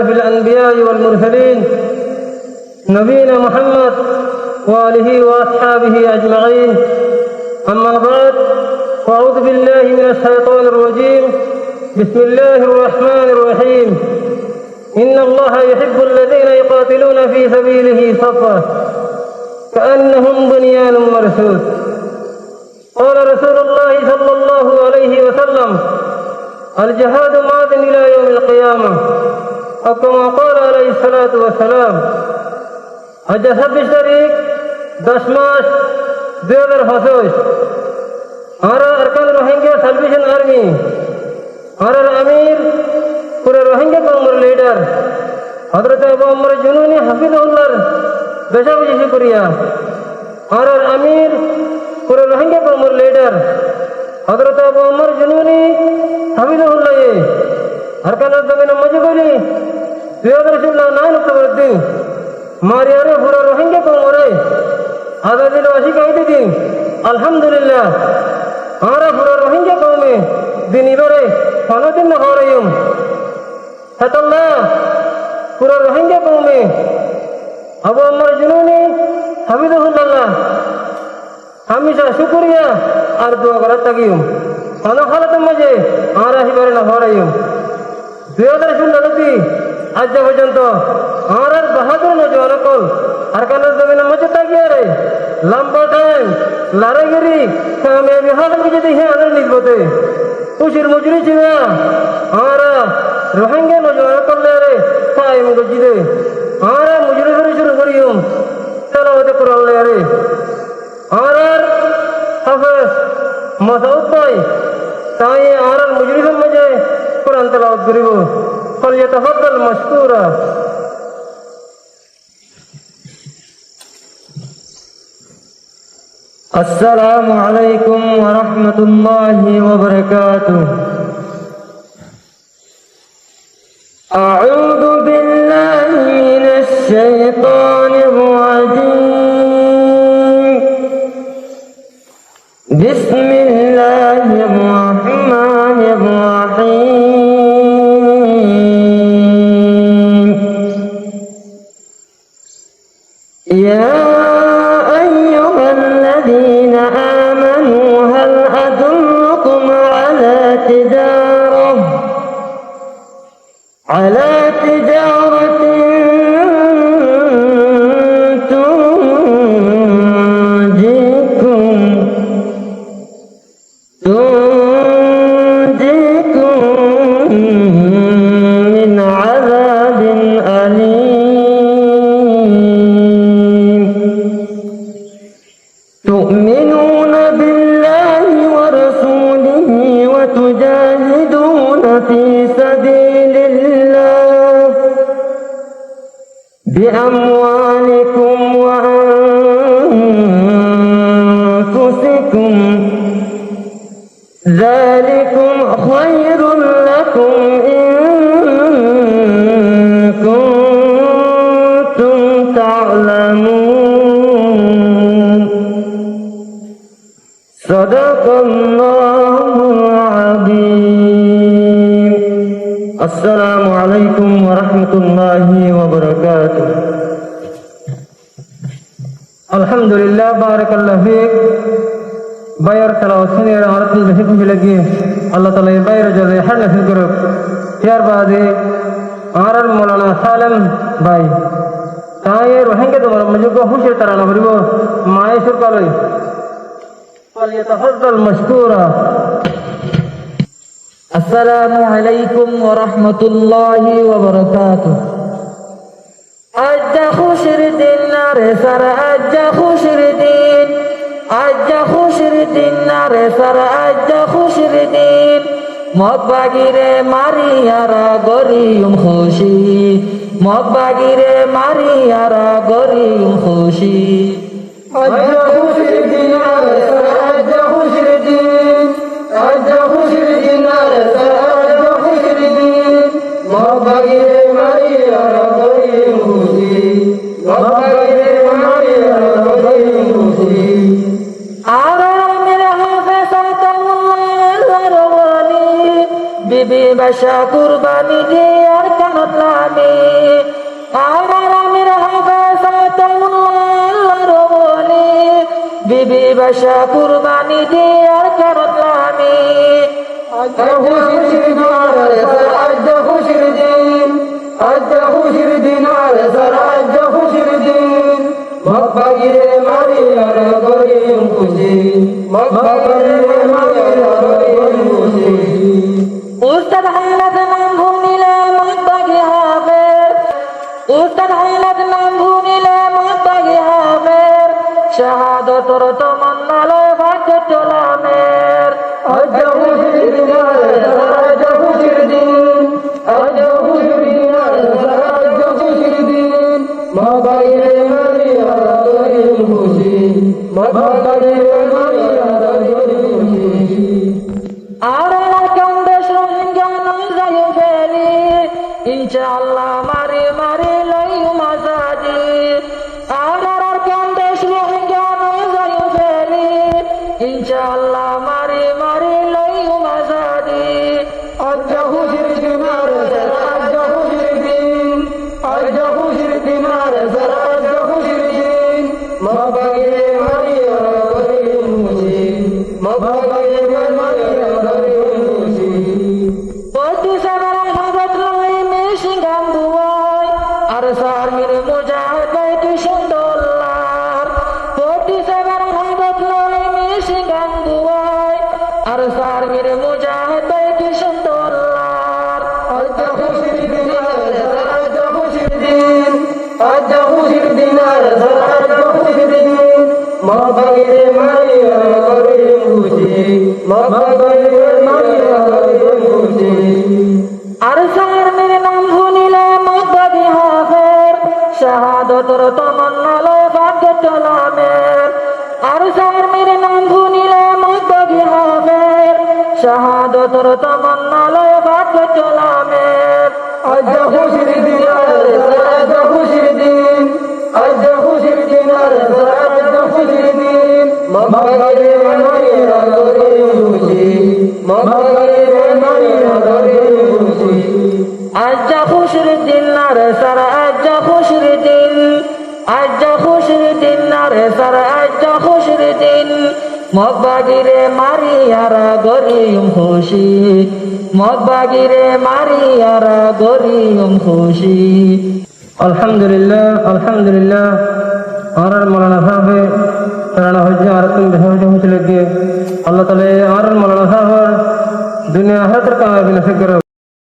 أشرف الأنبياء والمرسلين نبينا محمد وآله وأصحابه أجمعين. أما بعد، فأعوذ بالله من الشيطان الرجيم. بسم الله الرحمن الرحيم. إن الله يحب الذين يقاتلون في سبيله صفا كأنهم بنيان مرصوص. قال رسول الله صلى الله عليه وسلم: الجهاد ماض إلى يوم القيامة، أو كما قال عليه الصلاة والسلام. আজ 26 তারিখ 10 মাস 2025 আমরা আরকান রোহিঙ্গা সালভেশন আর্মি আর আমির পুরো রোহিঙ্গা কওমের লিডার হযরত আবু আমর জুনুনি হাফিজাহুল্লাহর বেশাবেশি শুকরিয়া আর আমির পুরো রোহিঙ্গা কওমের লিডার হযরত আবু আমর জুনুনি হাফিজাহুল্লাহ আরকানের জমিনে মজবুরি 2009 অক্টোবর দিন মারিয়ারে পুরো রোহিঙ্গা কওমরে আজাদিল ওয়াসিকাইতে দিন আলহামদুলিল্লাহ আমরা পুরো রোহিঙ্গা কওমে দিন ইবারে সনদিন হরাইম হাতাল্লাহ পুরো রোহিঙ্গা কওমে আবু আমর জুনুনি হাফিজাহুল্লাহ হামেশা শুকরিয়া আর দোয়া করার থাকিম কোন হালাতের মাঝে আমরা হিবারে না হরাইম 2016 আজ পর্যন্ত আমরা বাহাদুর নজওয়ান কল আরকানের জমিনে মজে তাকিয়ে রে লম্বা টাইম লড়াইগিরি কামিয়াবি হাসিল কি যদি হ্যাঁ আনের নিজবতে খুশির মজুরি ছিল আমরা রোহিঙ্গা নজওয়ান করলে রে কায়েম গজিদে আমরা মজুরি করে শুরু করিম তেলাওয়াতে কোরআন লে রে আমরা হাফেজ মাসউদ ভাই তাই আমরা মজুরিদের মাঝে কোরআন তেলাওয়াত করিব। فليتفضل مشكورا. السلام عليكم ورحمة الله وبركاته. أعوذ بالله من الشيطان الرجيم. بسم الله الرحمن الرحيم. يا أيها الذين آمنوا هل أدلكم على تجارة تنجيكم من عذاب أليم تؤمنون بالله ورسوله وتجاهدون في سبيل الله بأموالكم وأنفسكم ذلكم خير لكم إن كنتم تعلمون. صدق الله العظيم. السلام عليكم ورحمة الله وبركاته. الحمد لله بارك الله فيك. বাইর তেলাওয়াত শুনে আমার দিল বেশি খুশি লাগে। আল্লাহ তাআলা এই বাইরে যাবে হার নসিব করুক। এর বাদে আর মাওলানা সালেম ভাই তাই রোহিঙ্গা তোমার মজুগ খুশি তারা না করিব মায়ে সরকারই فليتفضل مشكورا. السلام عليكم ورحمة الله وبركاته. أجا خشر الدين نار سر أجا خشر الدين أجا خشر الدين نار سر أجا خشر الدين مقباگیره মারিয়ারা গরিম খুশি মকবাগিরে মারিয়ারা গরিম খুশি আজ্জা খুশির দিন আজ্জা খুশির দিন আজ্জা খুশির দিন আজ্জা খুশির দিন মকবাগিরে মারিয়ারা গরিম খুশি মকবাগিরে মারিয়ারা গরিম খুশি বিবি বাসা কুরবানি দিয়ে আর কানত লামি আমার আমির হাফেজ আতাউল্লাহর বলি বিবি বাসা কুরবানি দিয়ার কারণ আমি আজ খুশির দিন আজ খুশির দিন আর সারা আজ খুশির দিন মক্কাগিরে মারি আর গরিম খুশি মক্কাগিরে মারি আর গরিম খুশি উস্তাদ হাইলাত নাম ভুনিলে মক্কাগি হাফেজ উস্তাদ হাইলাত নাম ভুনিলে মক্কাগি হাফেজ শাহাদতর তমন্নালয় ভাগ্য তোলামের আজ খুশির দিন আর সারা আজ খুশির দিন আজ খুশির দিন আর সারা আজ খুশির দিন মক্কাগিরে মারি আর গরিম খুশি মক্কাগিরে মারি আর গরিম খুশি আর কান্দে সহিঙ্গা নয় যাই ফেলি ইনশাআল্লাহ মারি মারি লই মাজাদি আর কান্দে সহিঙ্গা নয় যাই ফেলি ইনশাআল্লাহ মারি মারি লই মাজাদি আজ খুশির দিন আর সারা আজ খুশির দিন আজ খুশির দিন আর সারা আজ খুশির দিন মক্কাগিরে মারি আর গরিম খুশি মক্কাগিরে মারি আর গরিম খুশি পতি সাগর হাজত লই মিশিঙ্গাম বুয়াই আর সার মিরে মুজাহিদ বাইটি সুন্দরলার পতি সাগর হাজত লই মিশিঙ্গাম বুয়াই আর সার মিরে মুজাহিদ বাইটি সুন্দরলার আজ খুশির দিন আর সারা আজ খুশির দিন আজ খুশির দিন আর সারা আজ খুশির দিন মক্কাগিরে মারি আর গরিম খুশি মক্কাগিরে মারি আর গরিম খুশি আর সার মিরে নাম ভুনিলে মক্কাগি হাফের শাহাদতর তমন্নালয় ভাগ্য তোলামের আর সার মিরে নাম ভুনিলে মক্কাগি হাফের শাহাদতর তমন্নালয় ভাগ্য তোলামের আজ খুশির দিন আর সারা আজ খুশির দিন আজ খুশির দিন আর সারা আজ খুশির দিন মক্কাগিরে মারি আর গরিম খুশি মক্কাগিরে মারি আর গরিম খুশি আজ খুশির দিন আর সারা আজ খুশির দিন আজ খুশির দিন আর সারা আজ খুশির দিন মক্কাগিরে মারি আর গরিম খুশি মক্কাগিরে মারি আর গরিম খুশি আলহামদুলিল্লাহ আর মৌলানা সাহেব রানা হজ্জা আর তুম বেহজা হচ্ছে লগে আল্লাহ তাআলা আর মৌলানা সাহেব দুনিয়া আখিরাতের কামিয়াবি নসিব করে